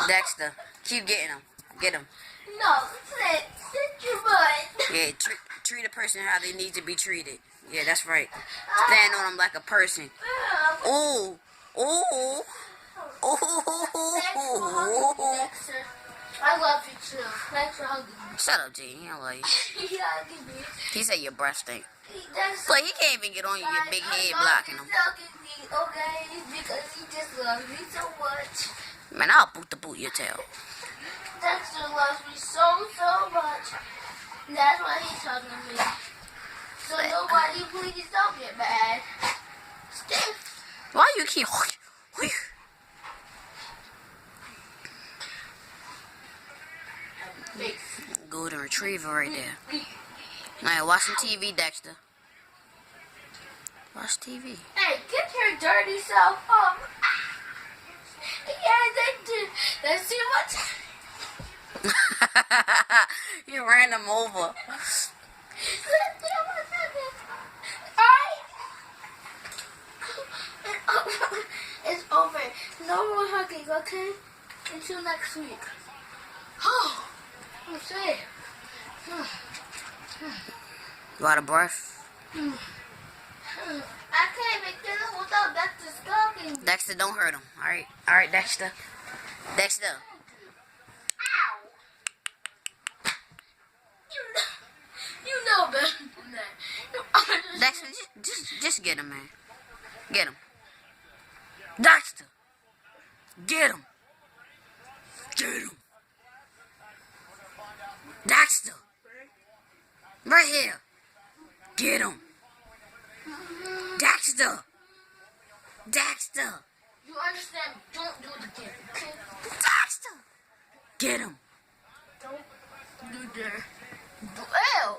Dexter, keep getting him. Get him. No, sit your butt. Yeah, treat a person how they need to be treated. Yeah, that's right. Stand on them like a person. Ooh. Ooh. Ooh. I love you too. Thanks for hugging me. Shut up, G. He don't love you. He hugging me. He said your breath stink. That's But he can't even get on you, your big head blocking him. He's hugging me, okay? Because he just loves me so much. Man, I'll boot your tail. Dexter loves me so much. That's why he's hugging me. So nobody, please don't get mad. Stiff. Why you keep... Golden retriever right there. Alright, watch some TV, Dexter. Watch TV. Hey, get your dirty self up. Yeah, that's too much. You ran him over. It's over. No more hugging, okay? Until next week. Oh, I'm safe. You out of breath? I can't even get it without Dexter stalking. Dexter, don't hurt him. Alright, Dexter. Dexter. Ow! You know better than that. Dexter, just get him, man. Get him. Dexter! Get him! Get him! Dexter! Right here! Get him! Dexter! Dexter! You understand? Don't do it again, okay? Dexter! Get him! Don't do that. Ew!